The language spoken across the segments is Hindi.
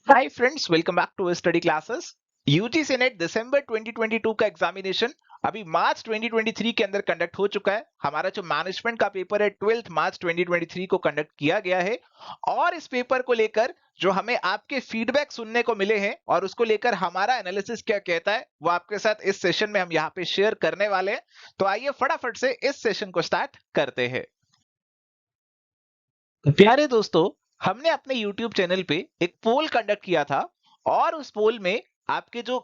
Hi friends, welcome back to study classes. UGC NET दिसंबर 2022 का एग्जामिनेशन अभी मार्च 2023 के अंदर कंडक्ट हो चुका है। हमारा जो मैनेजमेंट का पेपर है 12 मार्च 2023 को कंडक्ट किया गया है और इस पेपर को लेकर जो हमें आपके फीडबैक सुनने को मिले हैं और उसको लेकर हमारा एनालिसिस क्या कहता है वो आपके साथ इस सेशन में हम यहाँ पे शेयर करने वाले हैं। तो आइए फटाफट से इस सेशन को स्टार्ट करते हैं। प्यारे दोस्तों, हमने अपने YouTube चैनल पे एक पोल कंडक्ट किया था और उस पोल में आपके जो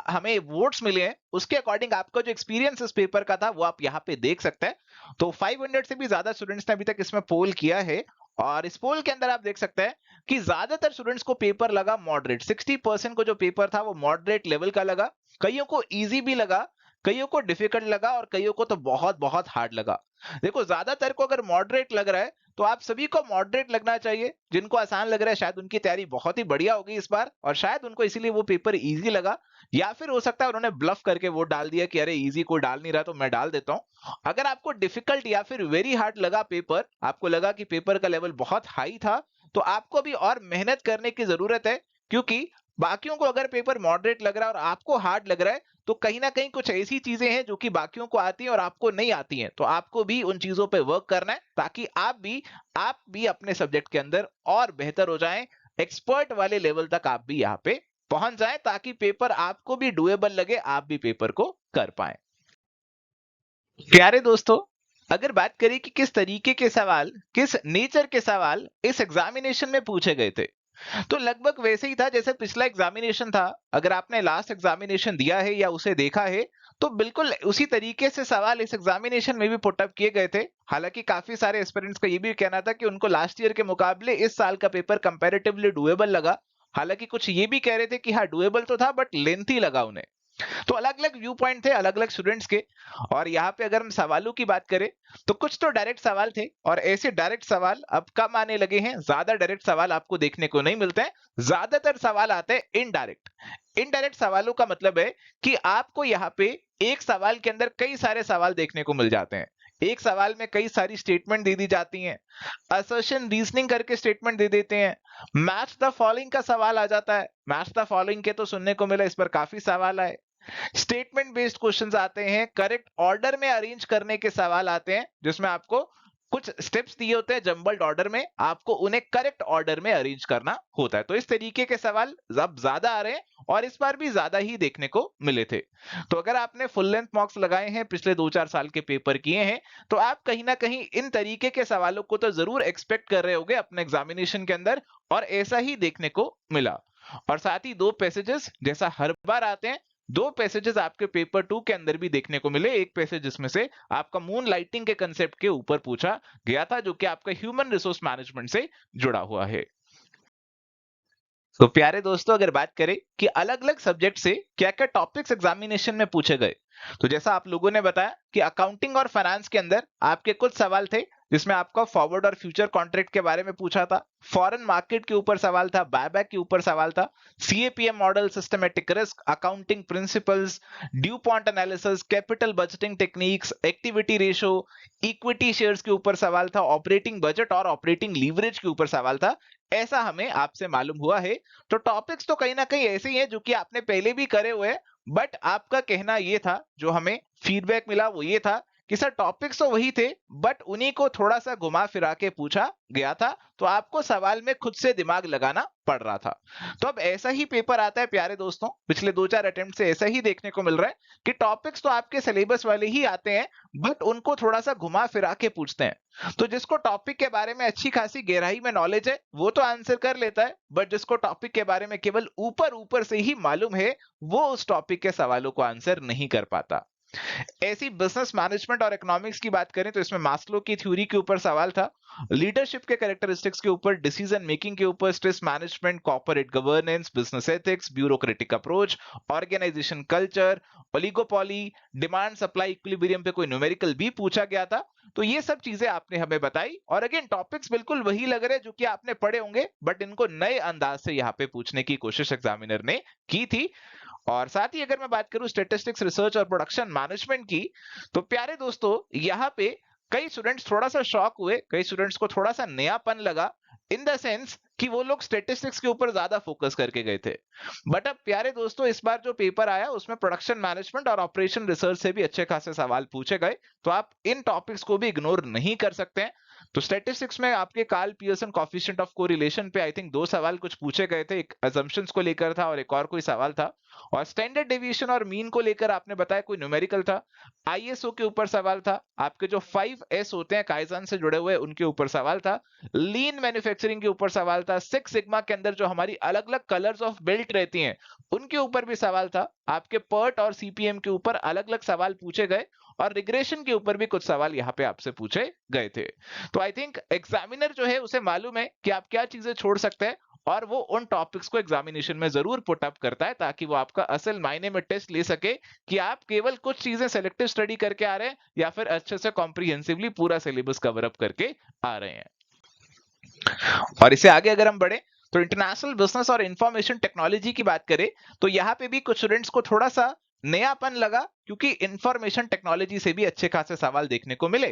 हमें वोट्स मिले हैं उसके अकॉर्डिंग आपका जो एक्सपीरियंस इस पेपर का था वो आप यहाँ पे देख सकते हैं। तो 500 से भी ज्यादा स्टूडेंट्स ने अभी तक इसमें पोल किया है और इस पोल के अंदर आप देख सकते हैं कि ज्यादातर स्टूडेंट्स को पेपर लगा मॉडरेट। 60% को जो पेपर था वो मॉडरेट लेवल का लगा, कईयों को इजी भी लगा, कईयों को डिफिकल्ट लगा और कईयों को तो बहुत बहुत हार्ड लगा। देखो, ज्यादातर को अगर मॉडरेट लग रहा है तो आप सभी को मॉडरेट लगना चाहिए। जिनको आसान लग रहा है शायद उनकी तैयारी बहुत ही बढ़िया होगी इस बार और शायद उनको इसीलिए वो पेपर इजी लगा, या फिर हो सकता है उन्होंने ब्लफ करके वोट डाल दिया कि अरे इजी कोई डाल नहीं रहा तो मैं डाल देता हूं। अगर आपको डिफिकल्ट या फिर वेरी हार्ड लगा पेपर, आपको लगा कि पेपर का लेवल बहुत हाई था, तो आपको भी और मेहनत करने की जरूरत है। क्योंकि बाकियों को अगर पेपर मॉडरेट लग रहा है और आपको हार्ड लग रहा है तो कहीं ना कहीं कुछ ऐसी चीजें हैं जो कि बाकियों को आती हैं और आपको नहीं आती हैं। तो आपको भी उन चीजों पे वर्क करना है ताकि आप भी अपने सब्जेक्ट के अंदर और बेहतर हो जाएं, एक्सपर्ट वाले लेवल तक आप भी यहाँ पे पहुंच जाएं ताकि पेपर आपको भी डुएबल लगे, आप भी पेपर को कर पाए। प्यारे दोस्तों, अगर बात करें कि किस तरीके के सवाल, किस नेचर के सवाल इस एग्जामिनेशन में पूछे गए थे, तो लगभग वैसे ही था जैसे पिछला एग्जामिनेशन था। अगर आपने लास्ट एग्जामिनेशन दिया है या उसे देखा है तो बिल्कुल उसी तरीके से सवाल इस एग्जामिनेशन में भी पुट अप किए गए थे। हालांकि काफी सारे एस्पिरेंट्स का ये भी कहना था कि उनको लास्ट ईयर के मुकाबले इस साल का पेपर कंपैरेटिवली डुएबल लगा। हालांकि कुछ ये भी कह रहे थे कि हाँ डुएबल तो था बट लेंथी लगा उन्हें। तो अलग अलग व्यू पॉइंट थे अलग अलग स्टूडेंट्स के। और यहाँ पे अगर हम सवालों की बात करें तो कुछ तो डायरेक्ट सवाल थे और ऐसे डायरेक्ट सवाल अब कम आने लगे हैं, ज्यादा डायरेक्ट सवाल आपको देखने को नहीं मिलते हैं। ज्यादातर सवाल आते हैं इनडायरेक्ट। इनडायरेक्ट सवालों का मतलब है कि आपको यहाँ पे एक सवाल के अंदर कई सारे सवाल देखने को मिल जाते हैं। एक सवाल में कई सारी स्टेटमेंट दे दी जाती हैं, असर्शन रीजनिंग करके स्टेटमेंट दे देते हैं, मैच द फॉलोइंग का सवाल आ जाता है। मैच द फॉलोइंग के तो सुनने को मिला, इस पर काफी सवाल आए। स्टेटमेंट बेस्ड क्वेश्चंस आते हैं, करेक्ट ऑर्डर में अरेंज करने के सवाल आते हैं जिसमें आपको कुछ स्टेप्स दिए होते हैं जंबल्ड ऑर्डर में, आपको उन्हें करेक्ट ऑर्डर में अरेंज करना होता है। तो इस तरीके के सवाल अब ज्यादा आ रहे हैं और इस बार भी ज्यादा ही देखने को मिले थे। तो अगर आपने फुल लेंथ मार्क्स लगाए हैं, पिछले 2-4 साल के पेपर किए हैं, तो आप कहीं ना कहीं इन तरीके के सवालों को तो जरूर एक्सपेक्ट कर रहे होंगे अपने एग्जामिनेशन के अंदर, और ऐसा ही देखने को मिला। और साथ ही दो पैसेजेस जैसा हर बार आते हैं, दो पैसेजेस आपके पेपर 2 के अंदर भी देखने को मिले। एक पैसेज जिसमें से आपका मून लाइटिंग के कंसेप्ट के ऊपर पूछा गया था जो कि आपका ह्यूमन रिसोर्स मैनेजमेंट से जुड़ा हुआ है। तो प्यारे दोस्तों, अगर बात करें कि अलग अलग सब्जेक्ट से क्या क्या टॉपिक्स एग्जामिनेशन में पूछे गए, तो जैसा आप लोगों ने बताया कि अकाउंटिंग और फाइनेंस के अंदर आपके कुछ सवाल थे जिसमें आपका फॉरवर्ड और फ्यूचर कॉन्ट्रैक्ट के बारे में पूछा था, फॉरेन मार्केट के ऊपर सवाल था, बायबैक के ऊपर सवाल था, CAPM model, systematic risk, accounting principles, due point analysis, capital budgeting techniques, activity ratio, equity shares के ऊपर सवाल था, ऑपरेटिंग बजट और ऑपरेटिंग लीवरेज के ऊपर सवाल था। ऐसा हमें आपसे मालूम हुआ है। तो टॉपिक्स तो कहीं ना कहीं ऐसे ही हैं जो कि आपने पहले भी करे हुए हैं, बट आपका कहना ये था, जो हमें फीडबैक मिला वो ये था कि सर टॉपिक्स तो वही थे बट उन्हीं को थोड़ा सा घुमा फिरा के पूछा गया था, तो आपको सवाल में खुद से दिमाग लगाना पड़ रहा था। तो अब ऐसा ही पेपर आता है प्यारे दोस्तों, पिछले 2-4 अटेम्प्ट से ऐसा ही देखने को मिल रहा है कि टॉपिक्स तो आपके सिलेबस वाले ही आते हैं बट उनको थोड़ा सा घुमा फिरा के पूछते हैं। तो जिसको टॉपिक के बारे में अच्छी खासी गहराई में नॉलेज है वो तो आंसर कर लेता है, बट जिसको टॉपिक के बारे में केवल ऊपर ऊपर से ही मालूम है वो उस टॉपिक के सवालों को आंसर नहीं कर पाता। ऐसी बिजनेस मैनेजमेंट और इकोनॉमिक्स की बात करें तो इसमें मास्लो की थ्योरी के ऊपर सवाल था, लीडरशिप के कैरेक्टरिस्टिक्स के ऊपर, डिसीजन मेकिंग के ऊपर, stress management, corporate governance, business ethics, bureaucratic approach, organisation culture, oligopoly, demand supply equilibrium पे कोई न्यूमेरिकल भी पूछा गया था। तो ये सब चीजें आपने हमें बताई और अगेन टॉपिक्स बिल्कुल वही लग रहे जो कि आपने पढ़े होंगे बट इनको नए अंदाज से यहाँ पे पूछने की कोशिश एग्जामिनर ने की थी। और साथ ही अगर मैं बात करूं स्टैटिस्टिक्स, रिसर्च और प्रोडक्शन मैनेजमेंट की, तो प्यारे दोस्तों यहाँ पे कई स्टूडेंट्स थोड़ा सा शॉक हुए, कई स्टूडेंट्स को थोड़ा सा नयापन लगा। इन द सेंस कि वो लोग स्टेटिस्टिक्स के ऊपर ज्यादा फोकस करके गए थे। बट अब प्यारे दोस्तों, इस बार जो पेपर आया उसमें प्रोडक्शन मैनेजमेंट और ऑपरेशन रिसर्च से भी अच्छे खासे सवाल पूछे गए, तो आप इन टॉपिक्स को भी इग्नोर नहीं कर सकते हैं। तो स्टैटिस्टिक्स में आपके Karl Pearson coefficient of correlation पे आई थिंक 2 सवाल कुछ पूछे गए थे, एक असम्पशंस को लेकर था और एक और कोई सवाल था। और स्टैंडर्ड डेविएशन और मीन को लेकर आपने बताया कोई न्यूमेरिकल था। आईएसओ के ऊपर सवाल था, आपके जो 5S होते हैं काइजन से जुड़े हुए उनके ऊपर सवाल था, लीन मैन्युफैक्चरिंग के ऊपर सवाल था, सिक्स सिग्मा के अंदर जो हमारी अलग अलग कलर्स ऑफ बेल्ट रहती हैं उनके ऊपर भी सवाल था, आपके पर्ट और सीपीएम के ऊपर अलग अलग सवाल पूछे गए, और रिग्रेशन के ऊपर भी कुछ सवाल यहाँ पे आपसे पूछे गए थे। तो आई थिंक एग्जामिनर जो है उसे मालूम है कि आप क्या चीजें छोड़ सकते हैं, और वो उन टॉपिक्स को एग्जामिनेशन में जरूर पुट अप करता है ताकि वो आपका असल मायने में टेस्ट ले सके कि आप केवल कुछ चीजें सेलेक्टिव स्टडी करके आ रहे हैं या फिर अच्छे से कॉम्प्रिहेंसिवली पूरा सिलेबस कवर अप करके आ रहे हैं। और इससे आगे अगर हम बढ़े तो इंटरनेशनल बिजनेस और इंफॉर्मेशन टेक्नोलॉजी की बात करें तो यहाँ पे भी कुछ स्टूडेंट्स को थोड़ा सा नयापन लगा, क्योंकि इंफॉर्मेशन टेक्नोलॉजी से भी अच्छे खासे सवाल देखने को मिले।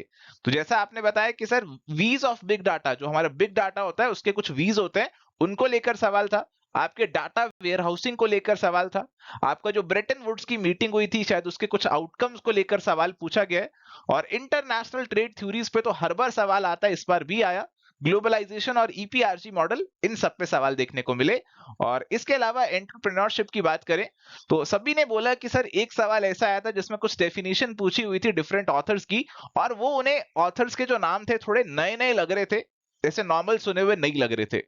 तो जैसा आपने बताया कि सर वीज ऑफ बिग डाटा, जो हमारा बिग डाटा होता है उसके कुछ वीज होते हैं, उनको लेकर सवाल था। आपके डाटा वेयर हाउसिंग को लेकर सवाल था। आपका जो ब्रेटन वुड्स की मीटिंग हुई थी शायद उसके कुछ आउटकम्स को लेकर सवाल पूछा गया है। और इंटरनेशनल ट्रेड थ्योरीज पे तो हर बार सवाल आता है, इस बार भी आया। ग्लोबलाइजेशन और ईपीआरजी मॉडल, इन सब पे सवाल देखने को मिले। और इसके अलावा एंटरप्रेन्योरशिप की बात करें तो सभी ने बोला कि सर एक सवाल ऐसा आया था जिसमें कुछ डेफिनेशन पूछी हुई थी डिफरेंट ऑथर्स की, और वो उन्हें ऑथर्स के जो नाम थे थोड़े नए नए लग रहे थे, जैसे नॉर्मल सुने हुए नहीं लग रहे थे।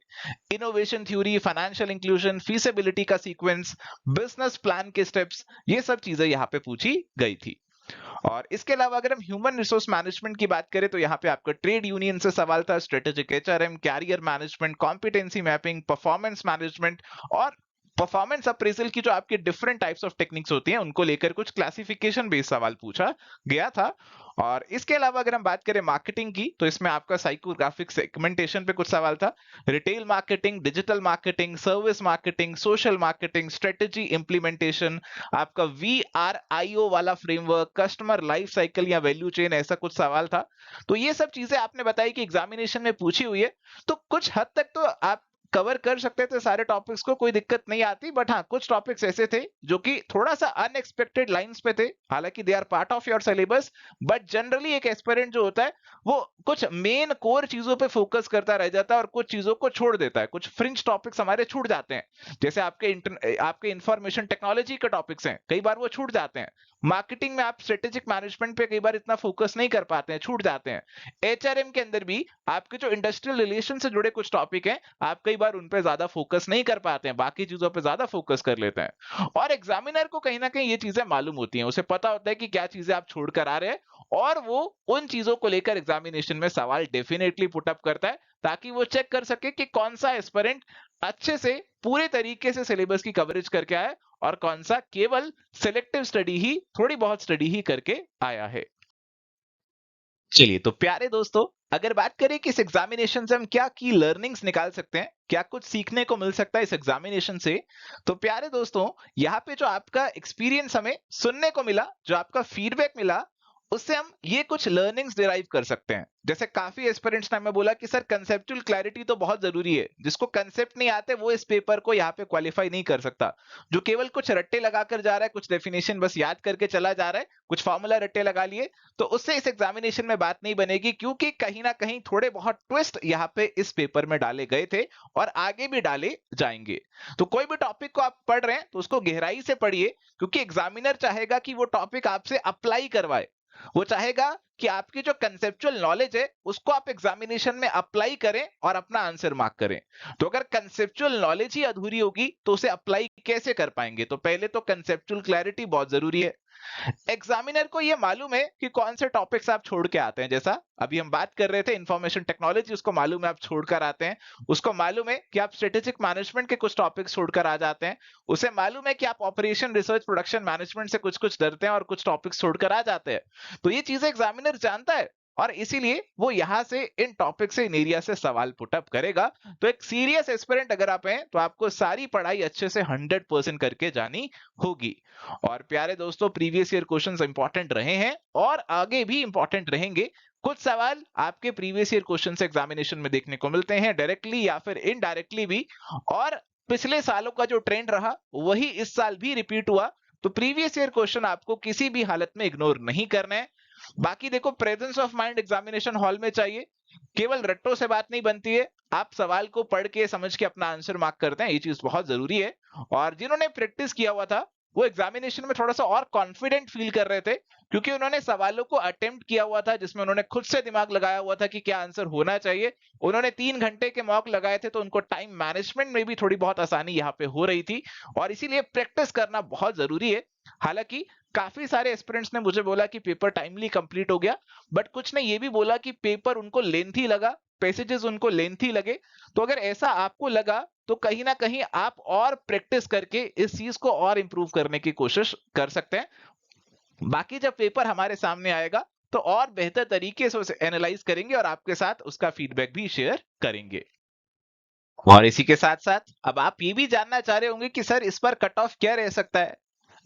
Innovation theory, financial inclusion, feasibility का सीक्वेंस, बिजनेस प्लान के स्टेप्स, ये सब चीजें यहाँ पे पूछी गई थी। और इसके अलावा अगर हम ह्यूमन रिसोर्स मैनेजमेंट की बात करें तो यहाँ पे आपका ट्रेड यूनियन से सवाल था, strategic HRM, career management, competency mapping, performance management, और परफॉर्मेंस अप्रेजल की जो आपके डिफरेंट टाइप्स ऑफ टेक्निक्स होती हैं उनको लेकर कुछ क्लासिफिकेशन बेस्ड सवाल पूछा गया था। और इसके अलावा अगर हम बात करें मार्केटिंग की तो इसमें आपका साइकोग्राफिक सेगमेंटेशन पे कुछ सवाल था, retail marketing, digital marketing, service marketing, social marketing, strategy implementation, आपका VRIO वाला फ्रेमवर्क, कस्टमर लाइफ साइकिल या वैल्यू चेन, ऐसा कुछ सवाल था। तो ये सब चीजें आपने बताई कि एग्जामिनेशन में पूछी हुई है, तो कुछ हद तक तो आप कवर कर सकते थे सारे टॉपिक्स को, कोई दिक्कत नहीं आती। बट हाँ, कुछ टॉपिक्स ऐसे थे जो कि थोड़ा सा अनएक्सपेक्टेड लाइंस पे थे, हालांकि they are part of your syllabus, but generally एक एस्पिरेंट जो होता है वो कुछ मेन कोर चीजों पे फोकस करता रह जाता है और कुछ चीजों को छोड़ देता है, कुछ फ्रिंज टॉपिक्स हमारे छूट जाते हैं। जैसे आपके इंफॉर्मेशन टेक्नोलॉजी के टॉपिक्स हैं, कई बार वो छूट जाते हैं। मार्केटिंग में आप स्ट्रेटेजिक मैनेजमेंट पे कई बार इतना फोकस नहीं कर पाते हैं, छूट जाते हैं। एचआरएम के अंदर भी आपके जो इंडस्ट्रियल रिलेशन से जुड़े कुछ टॉपिक हैं, आप कई बार उन पे ज्यादा फोकस नहीं कर पाते हैं, बाकी चीजों पे ज्यादा फोकस कर लेते हैं। और एग्जामिनर को कहीं ना कहीं ये चीजें मालूम होती हैं, उसे पता होता है कि क्या चीजें आप छोड़कर आ रहे हैं, और वो उन चीजों को लेकर एग्जामिनेशन में सवाल डेफिनेटली पुट अप करता है ताकि वो चेक कर सके कि कौन सा एस्पिरेंट अच्छे से पूरे तरीके से सिलेबस की कवरेज करके आया है और कौन सा केवल सिलेक्टिव स्टडी ही, थोड़ी बहुत स्टडी ही करके आया है। चलिए तो प्यारे दोस्तों, अगर बात करें कि इस एग्जामिनेशन से हम क्या की लर्निंग्स निकाल सकते हैं, क्या कुछ सीखने को मिल सकता है इस एग्जामिनेशन से, तो प्यारे दोस्तों यहाँ पे जो आपका एक्सपीरियंस हमें सुनने को मिला, जो आपका फीडबैक मिला, उससे हम ये कुछ लर्निंग्स डिराइव कर सकते हैं। जैसे काफी एस्पिरेंट्स ने हमें बोला कि सर कंसेप्चुअल क्लैरिटी तो बहुत जरूरी है, जिसको कंसेप्ट नहीं आते वो इस पेपर को यहाँ पे क्वालिफाई नहीं कर सकता। जो केवल कुछ रट्टे लगाकर जा रहा है, कुछ डेफिनेशन बस याद करके चला जा रहा है, कुछ फॉर्मूला रट्टे लगा लिए, तो उससे इस एग्जामिनेशन में बात नहीं बनेगी, क्योंकि कहीं ना कहीं थोड़े बहुत ट्विस्ट यहाँ पे इस पेपर में डाले गए थे और आगे भी डाले जाएंगे। तो कोई भी टॉपिक को आप पढ़ रहे हैं तो उसको गहराई से पढ़िए, क्योंकि एग्जामिनर चाहेगा कि वो टॉपिक आपसे अप्लाई करवाए। वो चाहेगा कि आपकी जो कंसेप्चुअल नॉलेज है उसको आप एग्जामिनेशन में अप्लाई करें और अपना आंसर मार्क करें। तो अगर कंसेप्चुअल नॉलेज ही अधूरी होगी तो उसे अप्लाई कैसे कर पाएंगे? तो पहले तो कंसेप्चुअल क्लैरिटी बहुत जरूरी है। एग्जामिनर को यह मालूम है कि कौन से टॉपिक्स आप छोड़ के आते हैं, जैसा अभी हम बात कर रहे थे इंफॉर्मेशन टेक्नोलॉजी, उसको मालूम है आप छोड़कर आते हैं। उसको मालूम है कि आप स्ट्रेटेजिक मैनेजमेंट के कुछ टॉपिक्स छोड़कर आ जाते हैं। उसे मालूम है कि आप ऑपरेशन, रिसर्च, प्रोडक्शन मैनेजमेंट से कुछ कुछ डरते हैं और कुछ टॉपिक्स छोड़कर आ जाते हैं। तो ये चीजें एग्जामिनर जानता है और इसीलिए वो यहां से इन टॉपिक से, इन एरिया से सवाल पुटअप करेगा। तो एक सीरियस एस्पिरेंट अगर आप हैं तो आपको सारी पढ़ाई अच्छे से 100% करके जानी होगी। और प्यारे दोस्तों, प्रीवियस ईयर क्वेश्चंस इंपॉर्टेंट रहे हैं और आगे भी इंपॉर्टेंट रहेंगे। कुछ सवाल आपके प्रीवियस ईयर क्वेश्चन एग्जामिनेशन में देखने को मिलते हैं डायरेक्टली या फिर इनडायरेक्टली भी, और पिछले सालों का जो ट्रेंड रहा वही इस साल भी रिपीट हुआ। तो प्रीवियस ईयर क्वेश्चन आपको किसी भी हालत में इग्नोर नहीं करना है। बाकी देखो, presence of mind examination hall में चाहिए, केवल रट्टों से बात नहीं बनती है। आप सवाल को पढ़ के समझ के अपना आंसर मार्क करते हैं, ये चीज बहुत जरूरी है। और जिन्होंने प्रैक्टिस किया हुआ था वो एग्जामिनेशन में थोड़ा सा और कॉन्फिडेंट फील कर रहे थे, क्योंकि उन्होंने सवालों को अटेम्प्ट किया हुआ था जिसमें उन्होंने खुद से दिमाग लगाया हुआ था कि क्या आंसर होना चाहिए। उन्होंने 3 घंटे के मॉक लगाए थे, तो उनको टाइम मैनेजमेंट में भी थोड़ी बहुत आसानी यहाँ पे हो रही थी, और इसीलिए प्रैक्टिस करना बहुत जरूरी है। हालांकि काफी सारे एस्पिरेंट्स ने मुझे बोला कि पेपर टाइमली कंप्लीट हो गया, बट कुछ ने ये भी बोला कि पेपर उनको लेंथी लगा, पैसेजेस उनको लेंथी लगे। तो अगर ऐसा आपको लगा तो कहीं ना कहीं आप और प्रैक्टिस करके इस चीज को और इंप्रूव करने की कोशिश कर सकते हैं। बाकी जब पेपर हमारे सामने आएगा तो और बेहतर तरीके से उसे एनालाइज करेंगे और आपके साथ उसका फीडबैक भी शेयर करेंगे। और इसी के साथ साथ अब आप ये भी जानना चाह रहे होंगे कि सर इस पर कट ऑफ क्या रह सकता है।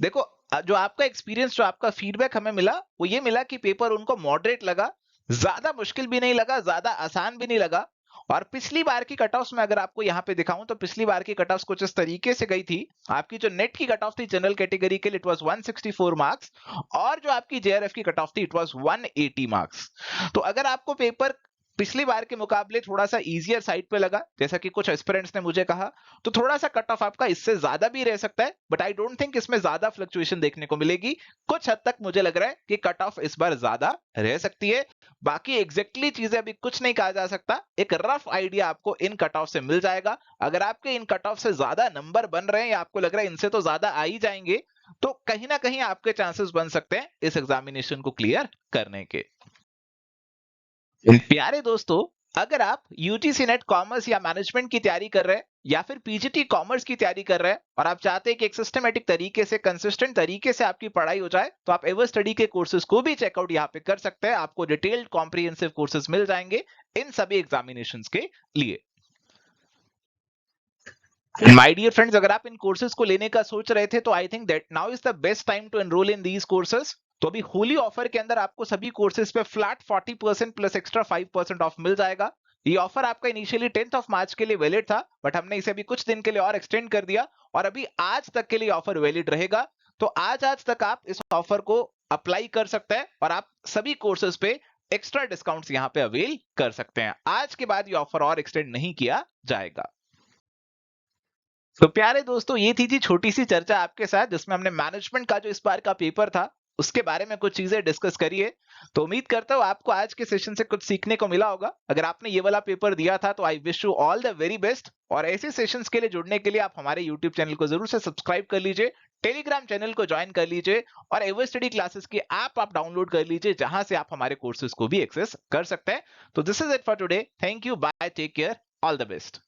देखो, जो आपका एक्सपीरियंस, जो आपका फीडबैक हमें मिला वो ये मिला कि पेपर उनको मॉडरेट लगा, ज्यादा मुश्किल भी नहीं लगा, ज्यादा आसान भी नहीं लगा। और पिछली बार की कट ऑफ्स में अगर आपको यहाँ पे दिखाऊं तो पिछली बार की कट ऑफ्स कुछ इस तरीके से गई थी। आपकी जो नेट की कट ऑफ थी जनरल कैटेगरी के लिए इट वाज 164 मार्क्स, और जो आपकी जेआरएफ की कट ऑफ थी इट वाज 180 मार्क्स। तो अगर आपको पेपर पिछली बार के मुकाबले थोड़ा सा इजियर साइड पे लगा, जैसा कि कुछ एस्पिरेंट्स ने मुझे कहा, तो थोड़ा सा कट ऑफ आपका इससे ज्यादा भी रह सकता है, बट आई डोंट थिंक इसमें ज्यादा फ्लक्चुएशन देखने को मिलेगी। कुछ हद तक मुझे लग रहा है कि कट ऑफ इस बार ज्यादा रह सकती है। बाकी एग्जैक्टली चीजें अभी कुछ नहीं कहा जा सकता, एक रफ आइडिया आपको इन कट ऑफ से मिल जाएगा। अगर आपके इन कट ऑफ से ज्यादा नंबर बन रहे हैं या आपको लग रहा है इनसे तो ज्यादा आ ही जाएंगे, तो कहीं ना कहीं आपके चांसेस बन सकते हैं इस एग्जामिनेशन को क्लियर करने के। प्यारे दोस्तों, अगर आप यूजीसी नेट कॉमर्स या मैनेजमेंट की तैयारी कर रहे हैं या फिर पीजीटी कॉमर्स की तैयारी कर रहे हैं और आप चाहते हैं कि एक सिस्टमेटिक तरीके से, कंसिस्टेंट तरीके से आपकी पढ़ाई हो जाए, तो आप एवर स्टडी के कोर्सेज को भी चेकआउट यहाँ पे कर सकते हैं। आपको डिटेल्ड कॉम्प्रिहेंसिव कोर्सेज मिल जाएंगे इन सभी एग्जामिनेशंस के लिए। माय डियर फ्रेंड्स, अगर आप इन कोर्सेज को लेने का सोच रहे थे तो I think that now is the best time to enrol in these courses. तो अभी होली ऑफर के अंदर आपको सभी कोर्सेज पे फ्लैट 40% प्लस एक्स्ट्रा 5% ऑफ मिल जाएगा। ये ऑफर आपका इनिशियली 10th ऑफ मार्च के लिए वैलिड था, बट हमने इसे अभी कुछ दिन के लिए और एक्सटेंड कर दिया, और अभी आज तक के लिए ऑफर वैलिड रहेगा। तो आज तक आप इस ऑफर को अप्लाई कर सकते हैं और आप सभी कोर्सेज पे एक्स्ट्रा डिस्काउंट्स यहाँ पे अवेल कर सकते हैं। आज के बाद ये ऑफर और एक्सटेंड नहीं किया जाएगा। तो प्यारे दोस्तों, ये थी छोटी सी चर्चा आपके साथ, जिसमें हमने मैनेजमेंट का जो इस बार का पेपर था उसके बारे में कुछ चीजें डिस्कस करी है। तो उम्मीद करता हूं आपको आज के सेशन से कुछ सीखने को मिला होगा। अगर आपने ये वाला पेपर दिया था तो I wish you all the very best, और ऐसे सेशंस के लिए जुड़ने के लिए आप हमारे यूट्यूब चैनल को जरूर से सब्सक्राइब कर लीजिए, टेलीग्राम चैनल को ज्वाइन कर लीजिए, और एवर स्टडी क्लासेस की ऐप आप डाउनलोड कर लीजिए, जहां से आप हमारे कोर्सेज को भी एक्सेस कर सकते हैं। तो this is it for today. Thank you, bye, take care, all the best.